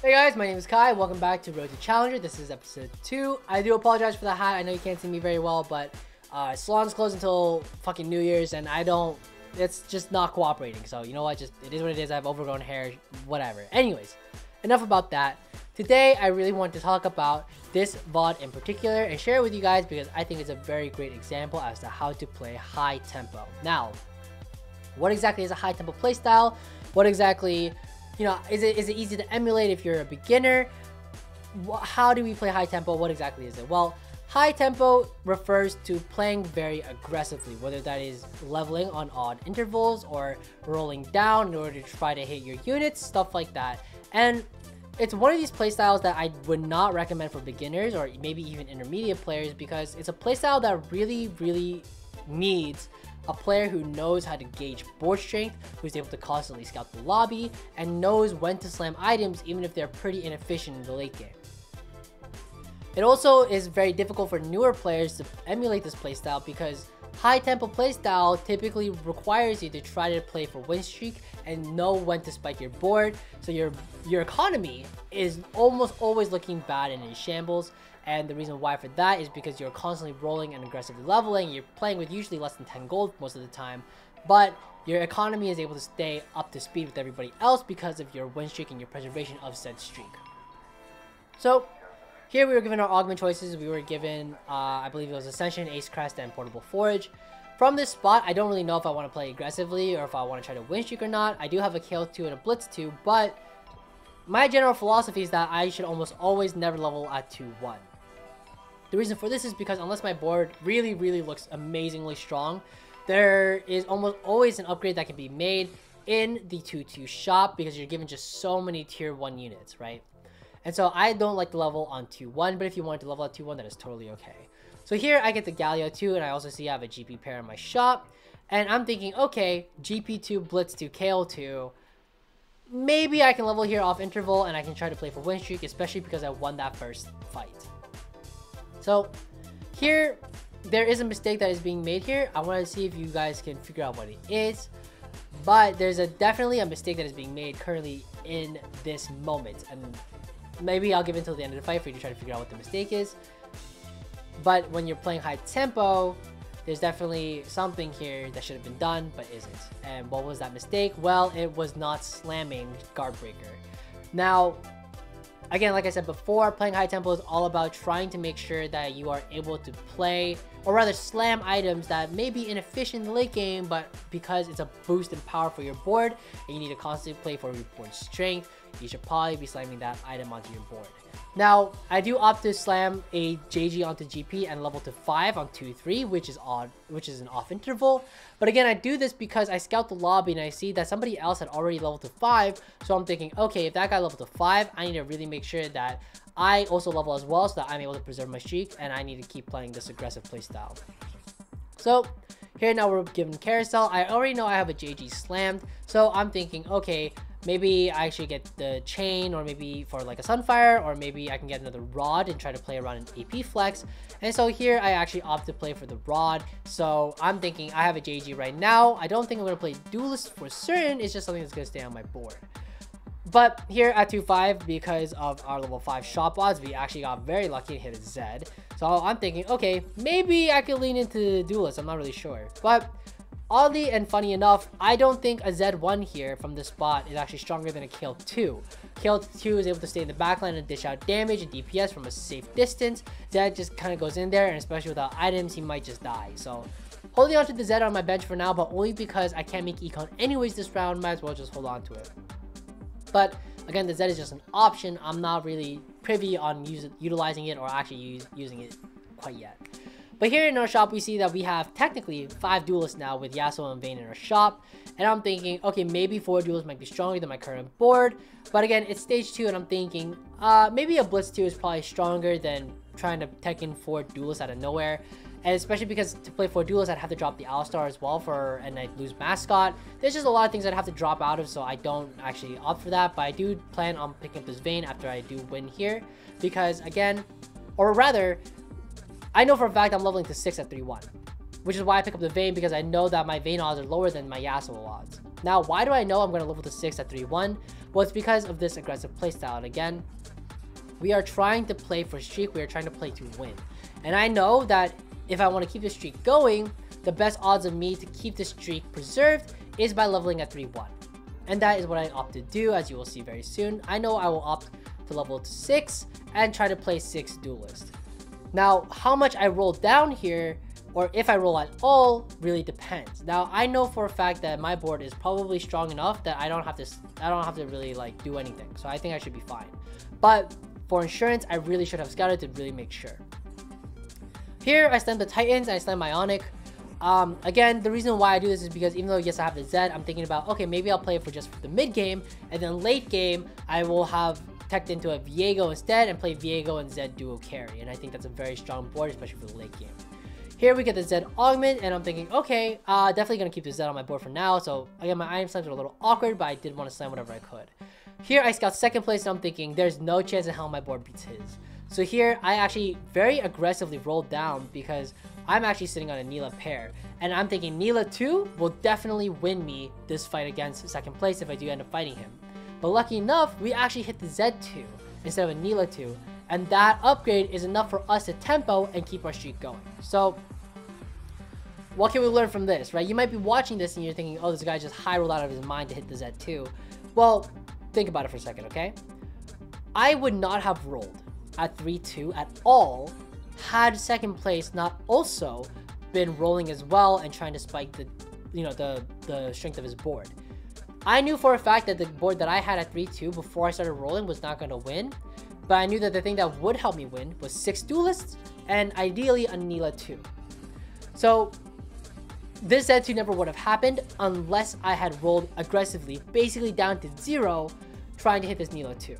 Hey guys, my name is Kai. Welcome back to Road to Challenger. This is episode 2. I do apologize for the hat. I know you can't see me very well, but salon's closed until fucking New Year's, and it's just not cooperating. So you know what? Just it is what it is. I have overgrown hair, whatever. Anyways, enough about that. Today, I really want to talk about this VOD in particular and share it with you guys because I think it's a very great example as to how to play high tempo. Now, what exactly is a high tempo playstyle? What exactly, is it easy to emulate if you're a beginner? How do we play high tempo? What exactly is it? Well, high tempo refers to playing very aggressively, whether that is leveling on odd intervals or rolling down in order to try to hit your units, stuff like that. And it's one of these playstyles that I would not recommend for beginners or maybe even intermediate players because it's a playstyle that really needs a player who knows how to gauge board strength, who's able to constantly scout the lobby, and knows when to slam items even if they're pretty inefficient in the late game. It also is very difficult for newer players to emulate this playstyle because high tempo playstyle typically requires you to try to play for win streak and know when to spike your board, so your economy is almost always looking bad and in shambles. And the reason why for that is because you're constantly rolling and aggressively leveling. You're playing with usually less than 10 gold most of the time, but your economy is able to stay up to speed with everybody else because of your win streak and your preservation of said streak. So here we were given our augment choices. We were given, I believe it was Ascension, Ace Crest, and Portable Forge. From this spot, I don't really know if I want to play aggressively or if I want to try to win streak or not. I do have a Kill 2 and a Blitz 2, but my general philosophy is that I should almost always never level at 2-1. The reason for this is because unless my board really looks amazingly strong, there is almost always an upgrade that can be made in the 2-2 shop because you're given just so many tier 1 units, right? And so I don't like to level on 2-1, but if you want to level at 2-1, that is totally okay. So here I get the Galio 2, and I also see I have a GP pair in my shop. And I'm thinking, okay, GP2, Blitz 2, KO 2. Maybe I can level here off interval, and I can try to play for win streak, especially because I won that first fight. So here, there is a mistake that is being made here. I want to see if you guys can figure out what it is. But there's definitely a mistake that is being made currently in this moment. And maybe I'll give it until the end of the fight for you to try to figure out what the mistake is. But when you're playing high tempo, there's definitely something here that should have been done, but isn't. And what was that mistake? Well, it was not slamming Guard Breaker. Now, again, like I said before, playing high tempo is all about trying to make sure that you are able to play, or rather slam items that may be inefficient in the late game, but because it's a boost in power for your board, and you need to constantly play for your board strength, you should probably be slamming that item onto your board. Now, I do opt to slam a JG onto GP and level to 5 on 2-3, which is an off interval. But again, I do this because I scout the lobby and I see that somebody else had already leveled to 5. So I'm thinking, okay, if that guy leveled to 5, I need to really make sure that I also level as well so that I'm able to preserve my streak, and I need to keep playing this aggressive playstyle. So here now we're given Carousel. I already know I have a JG slammed, so I'm thinking, okay, maybe I actually get the chain, or maybe for like a Sunfire, or maybe I can get another Rod and try to play around an AP flex. And so here I actually opt to play for the Rod. So I'm thinking I have a JG right now. I don't think I'm going to play Duelist for certain. It's just something that's going to stay on my board. But here at 2-5, because of our level 5 shop odds, we actually got very lucky and hit a Zed. So I'm thinking, okay, maybe I could lean into Duelist. I'm not really sure. But oddly and funny enough, I don't think a Z1 here from this spot is actually stronger than a Kill 2. Kill 2 is able to stay in the backline and dish out damage and DPS from a safe distance. Zed just kind of goes in there, and especially without items, he might just die. So holding on to the Zed on my bench for now, but only because I can't make econ anyways this round, might as well just hold on to it. But again, the Zed is just an option. I'm not really privy on utilizing it or actually using it quite yet. But here in our shop, we see that we have technically 5 duelists now with Yasuo and Vayne in our shop. And I'm thinking, okay, maybe 4 duelists might be stronger than my current board. But again, it's stage 2, and I'm thinking maybe a Blitz 2 is probably stronger than trying to tech in 4 duelists out of nowhere. And especially because to play 4 duelists, I'd have to drop the Alistar as well and I'd lose Mascot. There's just a lot of things I'd have to drop out of, so I don't actually opt for that. But I do plan on picking up this Vayne after I do win here. Because again, or rather, I know for a fact I'm leveling to 6 at 3-1. which is why I pick up the Vayne, because I know that my Vayne odds are lower than my Yasuo odds. Now, why do I know I'm going to level to 6 at 3-1? Well, it's because of this aggressive playstyle. And again, we are trying to play for streak. We are trying to play to win. And I know that if I want to keep the streak going, the best odds of me to keep the streak preserved is by leveling at 3-1. And that is what I opt to do, as you will see very soon. I know I will opt to level to 6 and try to play 6 duelist. Now, how much I roll down here, or if I roll at all, really depends. Now, I know for a fact that my board is probably strong enough that I don't have to really like do anything. So I think I should be fine. But for insurance, I really should have scouted to really make sure. Here, I slam the Titans, and I slam Ionic. Again, the reason why I do this is because even though, yes, I have the Zed, I'm thinking about, okay, maybe I'll play it for just the mid game, and then late game, I will have teched into a Viego instead and play Viego and Zed duo carry. And I think that's a very strong board, especially for the late game. Here we get the Zed augment, and I'm thinking, okay, definitely gonna keep the Zed on my board for now. So again, my item slams are a little awkward, but I did want to slam whatever I could. Here I scout second place, and I'm thinking there's no chance in hell my board beats his. So here I actually very aggressively rolled down because I'm actually sitting on a Neela pair, and I'm thinking Neela 2 will definitely win me this fight against second place if I do end up fighting him. But lucky enough, we actually hit the Z2 instead of a Neela 2, and that upgrade is enough for us to tempo and keep our streak going. So what can we learn from this, right? You might be watching this and you're thinking, oh, this guy just high rolled out of his mind to hit the Z2. Well, think about it for a second, okay? I would not have rolled at 3-2 at all had second place not also been rolling as well and trying to spike the, the strength of his board. I knew for a fact that the board that I had at 3-2 before I started rolling was not going to win, but I knew that the thing that would help me win was 6 duelists and ideally a Neela 2. So this Z2 never would have happened unless I had rolled aggressively, basically down to 0, trying to hit this Neela 2.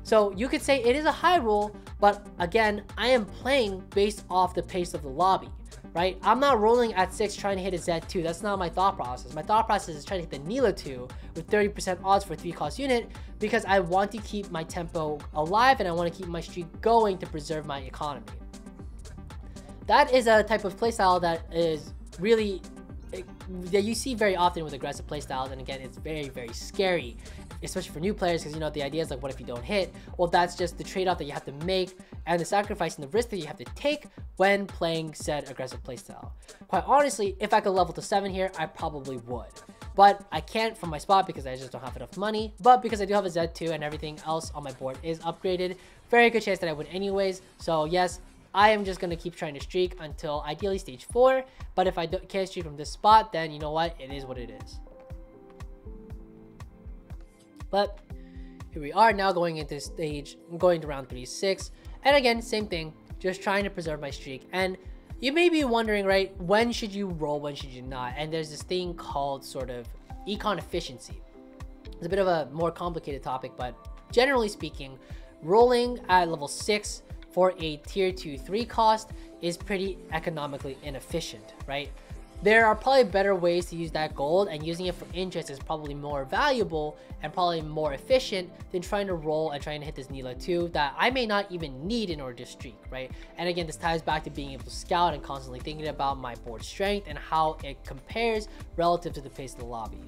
So you could say it is a high roll, but again, I am playing based off the pace of the lobby, right? I'm not rolling at 6 trying to hit a Z2. That's not my thought process. My thought process is trying to hit the Neela 2 with 30% odds for 3 cost unit because I want to keep my tempo alive and I want to keep my streak going to preserve my economy. That is a type of playstyle that is really that you see very often with aggressive playstyles, and again, it's very, very scary, especially for new players, because the idea is like, what if you don't hit? Well, that's just the trade-off that you have to make and the sacrifice and the risk that you have to take when playing said aggressive playstyle. Quite honestly, if I could level to 7 here, I probably would, but I can't from my spot because I just don't have enough money. But because I do have a Z2 and everything else on my board is upgraded, very good chance that I would anyways. So yes, I am just going to keep trying to streak until ideally stage 4. But if I can't streak from this spot, then you know what? It is what it is. But here we are now going into going to round 3-6. And again, same thing, just trying to preserve my streak. And you may be wondering, right, when should you roll, when should you not? And there's this thing called sort of econ efficiency. It's a bit of a more complicated topic, but generally speaking, rolling at level 6 for a tier 2-3 cost is pretty economically inefficient, right? There are probably better ways to use that gold, and using it for interest is probably more valuable and probably more efficient than trying to roll and trying to hit this Neela 2 that I may not even need in order to streak, right? And again, this ties back to being able to scout and constantly thinking about my board strength and how it compares relative to the pace of the lobby.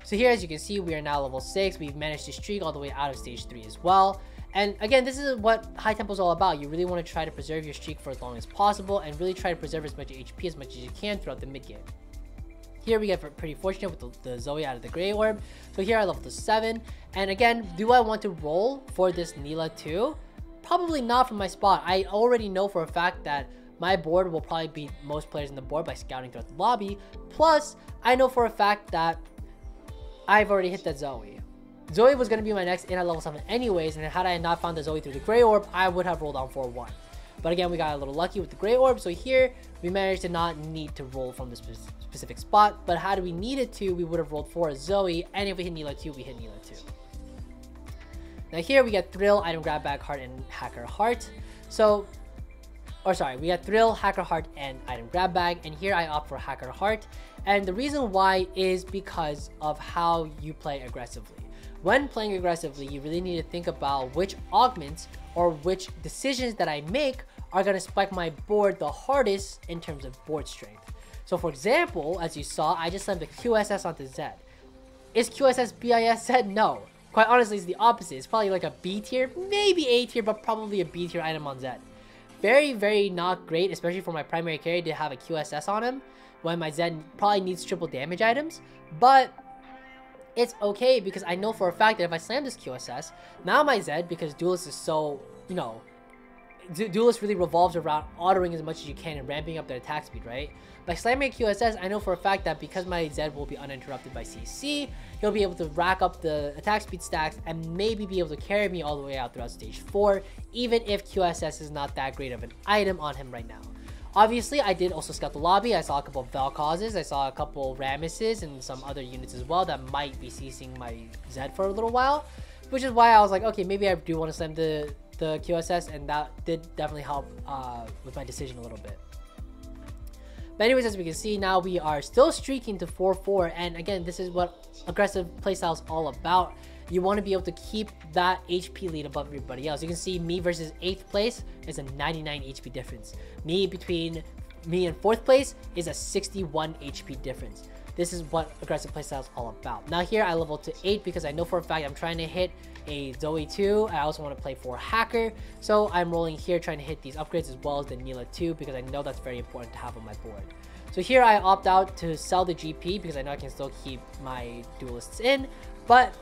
So here, as you can see, we are now level 6. We've managed to streak all the way out of stage 3 as well. And again, this is what high tempo is all about. You really want to try to preserve your streak for as long as possible and really try to preserve as much HP as much as you can throughout the mid game. Here we get pretty fortunate with the Zoe out of the Grey Orb. So here I leveled to 7. And again, do I want to roll for this Neela 2? Probably not from my spot. I already know for a fact that my board will probably beat most players in the board by scouting throughout the lobby. Plus, I know for a fact that I've already hit that Zoe. Zoe was going to be my next in at level 7 anyways, and had I not found the Zoe through the Grey Orb, I would have rolled on 4-1. But again, we got a little lucky with the Grey Orb, so here we managed to not need to roll from this specific spot, but had we needed to, we would have rolled for a Zoe, and if we hit Neela 2, we hit Neela 2. Now here we get Thrill, Item Grab Bag, Heart, and Hacker Heart. So, we got Thrill, Hacker Heart, and Item Grab Bag, and here I opt for Hacker Heart, and the reason why is because of how you play aggressively. When playing aggressively, you really need to think about which augments or which decisions that I make are going to spike my board the hardest in terms of board strength. So for example, as you saw, I just slammed the QSS onto Zed. Is QSS BIS Zed? No. Quite honestly, it's the opposite. It's probably like a B tier, maybe A tier, but probably a B tier item on Zed. Very, very not great, especially for my primary carry to have a QSS on him when my Zed probably needs triple damage items. But it's okay because I know for a fact that if I slam this QSS, now my Zed, because Duelist is so, you know, Duelist really revolves around autoing as much as you can and ramping up their attack speed, right? By slamming a QSS, I know for a fact that because my Zed will be uninterrupted by CC, he'll be able to rack up the attack speed stacks and maybe be able to carry me all the way out throughout stage 4, even if QSS is not that great of an item on him right now. Obviously, I did also scout the lobby. I saw a couple of Valkauses, I saw a couple Ramesses, and some other units as well that might be CCing my Zed for a little while, which is why I was like, okay, maybe I do want to slam the QSS, and that did definitely help with my decision a little bit. But anyways, as we can see, now we are still streaking to 4-4, and again, this is what aggressive playstyle is all about. You want to be able to keep that HP lead above everybody else. You can see me versus 8th place is a 99 HP difference. Between me and 4th place is a 61 HP difference. This is what aggressive playstyle is all about. Now here I leveled to 8 because I know for a fact I'm trying to hit a Zoe 2. I also want to play for Hacker. So I'm rolling here trying to hit these upgrades as well as the Nila 2 because I know that's very important to have on my board. So here I opt out to sell the GP because I know I can still keep my duelists in. But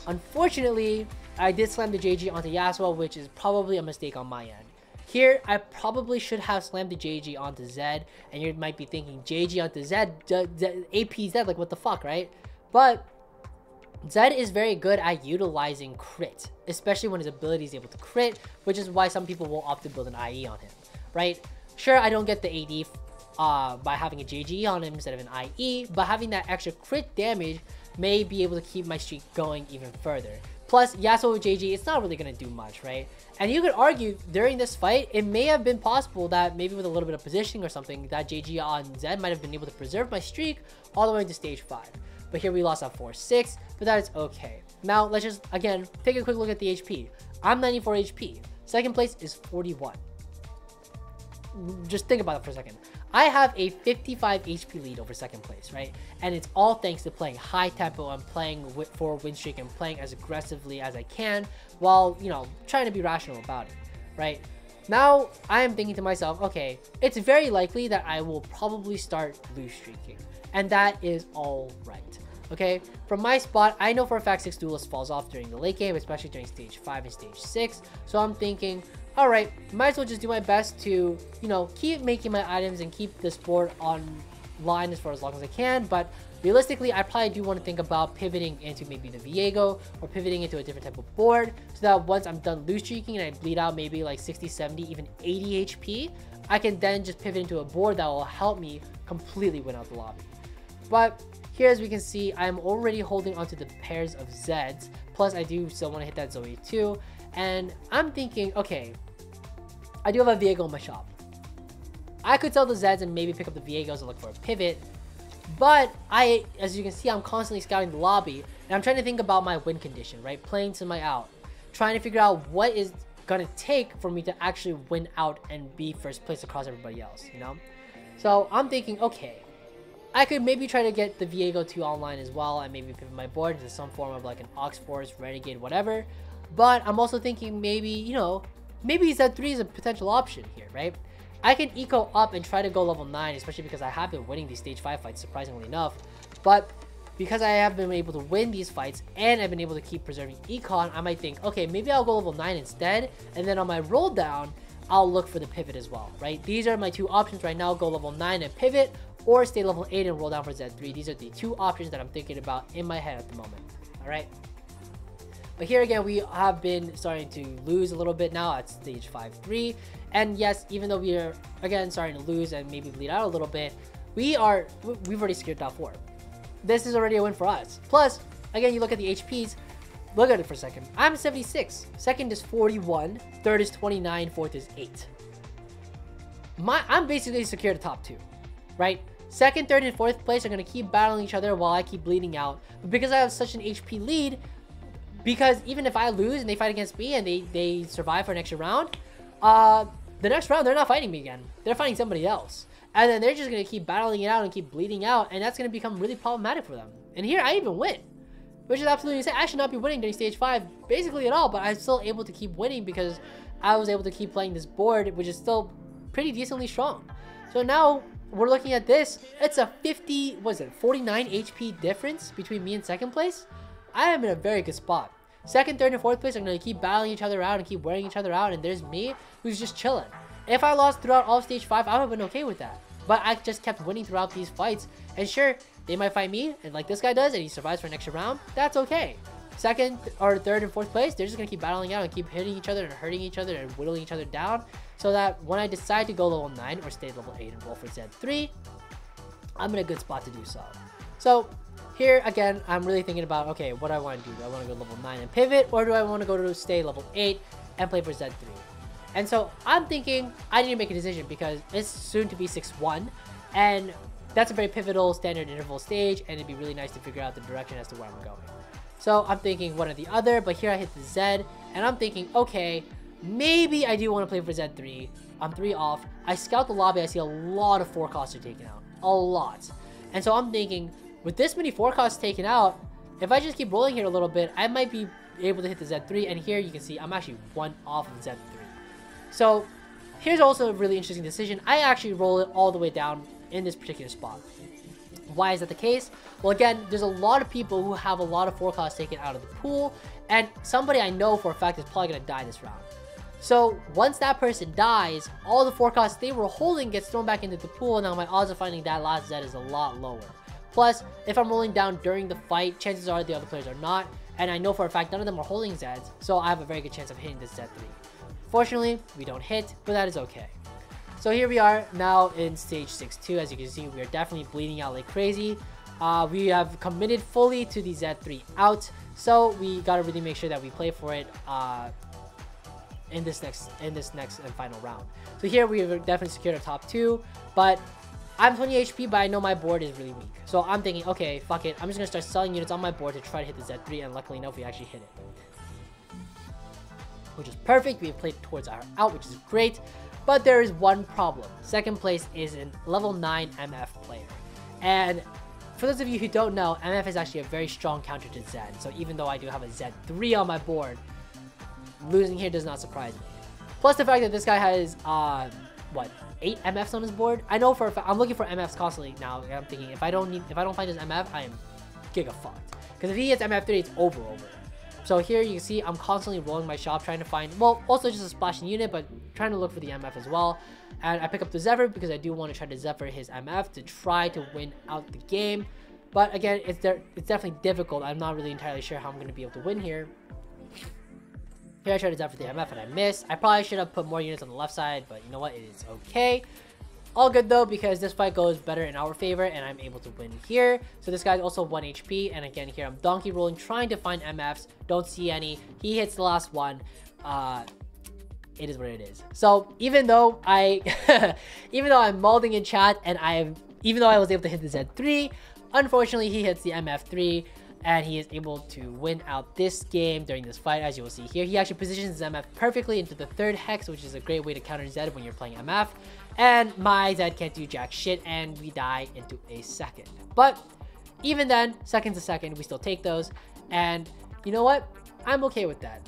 unfortunately, I did slam the JG onto Yasuo, which is probably a mistake on my end. Here, I probably should have slammed the JG onto Zed, and you might be thinking, JG onto Zed, APPEASE, like what the fuck, right? But Zed is very good at utilizing crit, especially when his ability is able to crit, which is why some people will opt to build an IE on him, right? Sure, I don't get the AD by having a JG on him instead of an IE, but having that extra crit damage may be able to keep my streak going even further. Plus, Yasuo with JG, it's not really going to do much, right? And you could argue, during this fight, it may have been possible that maybe with a little bit of positioning or something, that JG on Zed might have been able to preserve my streak all the way into stage 5. But here we lost at 4-6, but that is okay. Now, let's just, again, take a quick look at the HP. I'm 94 HP. Second place is 41. Just think about it for a second. I have a 55 HP lead over second place, right? And it's all thanks to playing high tempo and playing for win streak and playing as aggressively as I can while, you know, trying to be rational about it, right? Now, I am thinking to myself, okay, it's very likely that I will probably start lose streaking. And that is all right, okay? From my spot, I know for a fact 6 Duelist falls off during the late game, especially during stage 5 and stage 6. So I'm thinking, all right, might as well just do my best to, you know, keep making my items and keep this board online as far as long as I can. But realistically, I probably do want to think about pivoting into maybe the Viego or pivoting into a different type of board so that once I'm done loose streaking and I bleed out maybe like 60, 70, even 80 HP, I can then just pivot into a board that will help me completely win out the lobby. But here, as we can see, I'm already holding onto the pairs of Zeds. Plus, I do still want to hit that Zoe too. And I'm thinking, okay, I do have a Viego in my shop. I could sell the Zeds and maybe pick up the Viegos and look for a pivot. But as you can see, I'm constantly scouting the lobby. And I'm trying to think about my win condition, right? Playing to my out. Trying to figure out what is going to take for me to actually win out and be first place across everybody else, you know? So I'm thinking, okay, I could maybe try to get the Viego 2 online as well and maybe pivot my board into some form of like an Ox Force, Renegade, whatever. But I'm also thinking maybe, you know, maybe Z3 is a potential option here, right? I can eco up and try to go level 9, especially because I have been winning these stage 5 fights, surprisingly enough. But because I have been able to win these fights and I've been able to keep preserving econ, I might think, okay, maybe I'll go level 9 instead. And then on my roll down, I'll look for the pivot as well, right? These are my two options right now, go level 9 and pivot, or stay level 8 and roll down for Z3. These are the two options that I'm thinking about in my head at the moment, all right? But here again, we have been starting to lose a little bit now at stage 5-3. And yes, even though we are, again, starting to lose and maybe bleed out a little bit, we've already secured top 4. This is already a win for us. Plus, again, you look at the HPs, look at it for a second. I'm 76. Second is 41. Third is 29. Fourth is 8. I'm basically secured the top 2, right? Second, third, and fourth place are going to keep battling each other while I keep bleeding out. But because I have such an HP lead, because even if I lose and they fight against me and they survive for an extra round, the next round, they're not fighting me again. They're fighting somebody else. And then they're just going to keep battling it out and keep bleeding out. And that's going to become really problematic for them. And here I even win. Which is absolutely insane. I should not be winning during stage 5 basically at all. But I'm still able to keep winning because I was able to keep playing this board, which is still pretty decently strong. So now we're looking at this. It's a 49 HP difference between me and second place. I am in a very good spot. Second, third, and fourth place are going to keep battling each other out and keep wearing each other out. And there's me who's just chilling. If I lost throughout all of stage 5, I would have been okay with that. But I just kept winning throughout these fights. And sure, they might fight me, and like this guy does, and he survives for an extra round. That's okay. Second or third and fourth place, they're just going to keep battling out and keep hitting each other and hurting each other and whittling each other down. So that when I decide to go level 9 or stay level 8 and roll for Z3, I'm in a good spot to do so. So here, again, I'm really thinking about, okay, what do I want to do? Do I want to go level 9 and pivot, or do I want to go to stay level 8 and play for Z3? And so I'm thinking I need to make a decision because it's soon to be 6-1, and that's a very pivotal standard interval stage, and it'd be really nice to figure out the direction as to where I'm going. So I'm thinking one or the other, but here I hit the Z, and I'm thinking, okay, maybe I do want to play for Z3. I'm 3 off. I scout the lobby. I see a lot of 4 costs are taken out. A lot. And so I'm thinking, with this many 4 costs taken out, if I just keep rolling here a little bit, I might be able to hit the Z3. And here you can see I'm actually 1 off of Z3. So here's also a really interesting decision. I actually roll it all the way down in this particular spot. Why is that the case? Well, again, there's a lot of people who have a lot of 4 costs taken out of the pool, and somebody I know for a fact is probably going to die this round. So once that person dies, all the 4 costs they were holding gets thrown back into the pool. Now my odds of finding that last Z is a lot lower. Plus, if I'm rolling down during the fight, chances are the other players are not, and I know for a fact none of them are holding Zs, so I have a very good chance of hitting this Z3. Fortunately, we don't hit, but that is okay. So here we are now in stage 6-2. As you can see, we are definitely bleeding out like crazy. We have committed fully to the Z3 out, so we gotta really make sure that we play for it in this next and final round. So here we have definitely secured our top 2, but I'm 20 HP, but I know my board is really weak. So I'm thinking, okay, fuck it. I'm just gonna start selling units on my board to try to hit the Z3, and luckily enough, we actually hit it, which is perfect. We have played towards our out, which is great. But there is one problem. Second place is a level 9 MF player. And for those of you who don't know, MF is actually a very strong counter to Z. So even though I do have a Z3 on my board, losing here does not surprise me. Plus the fact that this guy has, what, 8 MFs on his board? I know for a fact, I'm looking for MFs constantly now. I'm thinking, if I don't find his MF, I am giga fucked. Because if he gets MF3, it's over. So here you can see I'm constantly rolling my shop trying to find, well, also just a splashing unit, but trying to look for the MF as well. And I pick up the Zephyr because I do want to try to Zephyr his MF to try to win out the game. But again, it's definitely difficult. I'm not really entirely sure how I'm going to be able to win here. Here I try to Zephyr the MF and I miss. I probably should have put more units on the left side, but you know what? It is okay. All good though, because this fight goes better in our favor and I'm able to win here. So this guy's also 1 HP, and again here I'm donkey rolling, trying to find MFs. Don't see any. He hits the last one. It is what it is. So even though I'm molding in chat and even though I was able to hit the Z3, unfortunately he hits the MF3 and he is able to win out this game during this fight. As you will see here, he actually positions his MF perfectly into the 3rd hex, which is a great way to counter Z when you're playing MF. And my Z can't do jack shit, and we die into a second. But even then, second to second, we still take those. And you know what? I'm okay with that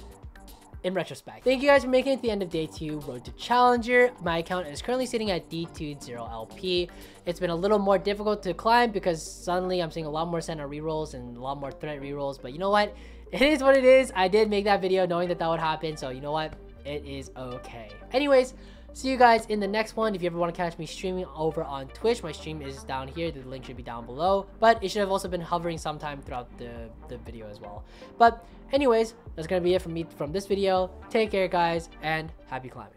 in retrospect. Thank you guys for making it to the end of day 2, Road to Challenger. My account is currently sitting at D20LP. It's been a little more difficult to climb because suddenly I'm seeing a lot more center rerolls and a lot more threat rerolls. But you know what? It is what it is. I did make that video knowing that would happen. So you know what? It is okay. Anyways, see you guys in the next one. If you ever want to catch me streaming over on Twitch, my stream is down here. The link should be down below, but it should have also been hovering sometime throughout the video as well. But anyways, that's gonna be it from me from this video. Take care guys, and happy climbing.